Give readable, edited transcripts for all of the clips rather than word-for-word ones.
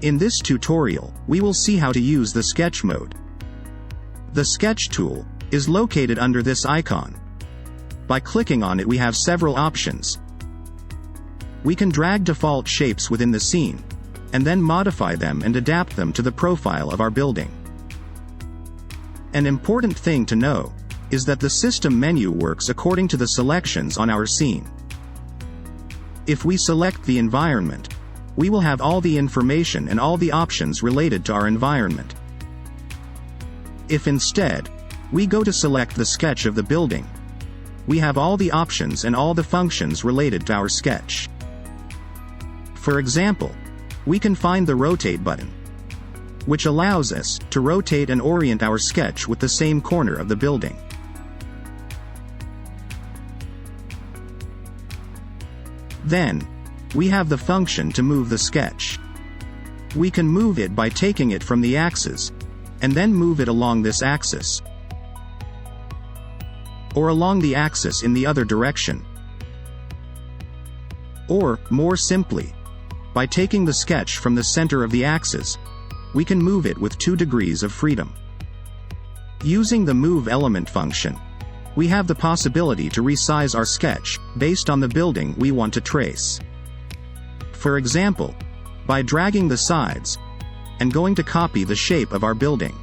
In this tutorial, we will see how to use the sketch mode. The sketch tool is located under this icon. By clicking on it, we have several options. We can drag default shapes within the scene, and then modify them and adapt them to the profile of our building. An important thing to know is that the system menu works according to the selections on our scene. If we select the environment, we will have all the information and all the options related to our environment. If instead, we go to select the sketch of the building, we have all the options and all the functions related to our sketch. For example, we can find the rotate button, which allows us to rotate and orient our sketch with the same corner of the building. Then, we have the function to move the sketch. We can move it by taking it from the axis, and then move it along this axis, or along the axis in the other direction. Or, more simply, by taking the sketch from the center of the axis, we can move it with 2 degrees of freedom. Using the move element function, we have the possibility to resize our sketch based on the building we want to trace. For example, by dragging the sides and going to copy the shape of our building.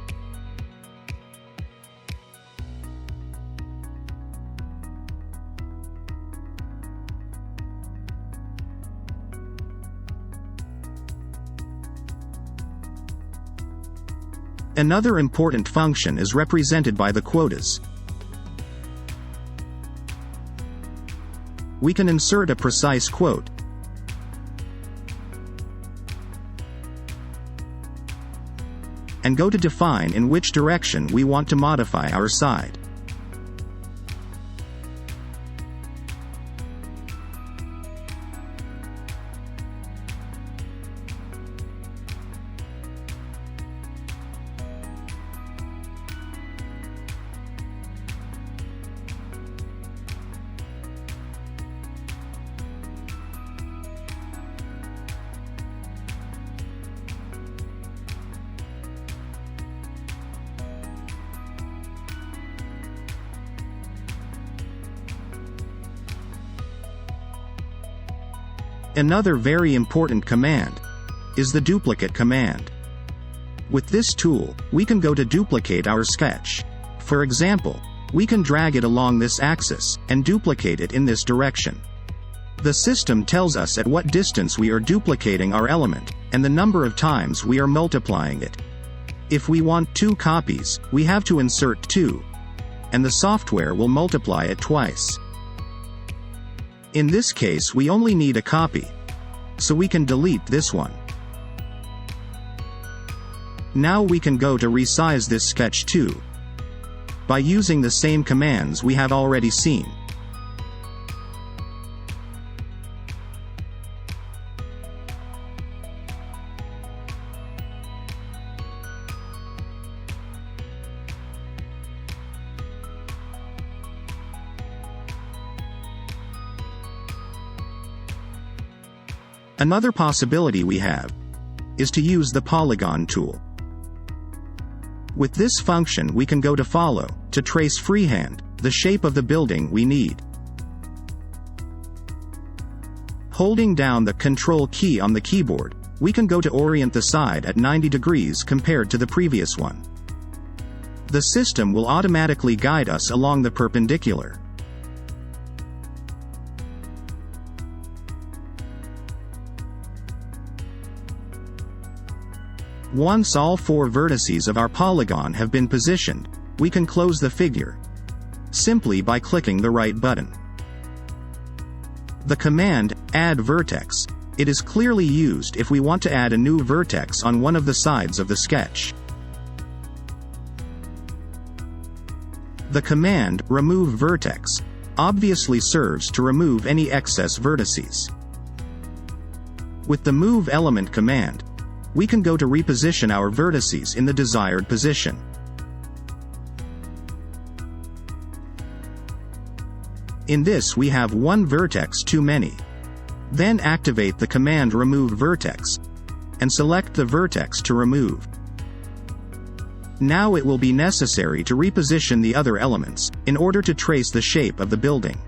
Another important function is represented by the quotas. We can insert a precise quote, and go to define in which direction we want to modify our side. Another very important command is the duplicate command. With this tool, we can go to duplicate our sketch. For example, we can drag it along this axis and duplicate it in this direction. The system tells us at what distance we are duplicating our element, and the number of times we are multiplying it. If we want 2 copies, we have to insert 2, and the software will multiply it twice. In this case, we only need a copy, so we can delete this one. Now we can go to resize this sketch too, by using the same commands we have already seen. Another possibility we have is to use the polygon tool. With this function, we can go to follow to trace freehand the shape of the building we need. Holding down the Control key on the keyboard, we can go to orient the side at 90 degrees compared to the previous one. The system will automatically guide us along the perpendicular. Once all 4 vertices of our polygon have been positioned, we can close the figure simply by clicking the right button. The command, Add Vertex, it is clearly used if we want to add a new vertex on one of the sides of the sketch. The command, Remove Vertex, obviously serves to remove any excess vertices. With the Move Element command, we can go to reposition our vertices in the desired position. In this, we have 1 vertex too many. Then activate the command Remove Vertex, and select the vertex to remove. Now it will be necessary to reposition the other elements, in order to trace the shape of the building.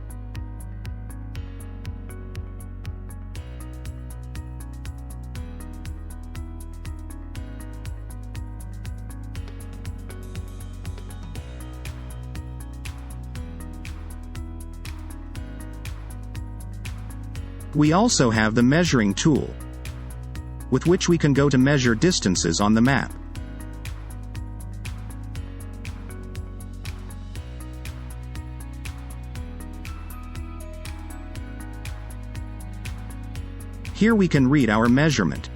We also have the measuring tool, with which we can go to measure distances on the map. Here we can read our measurement.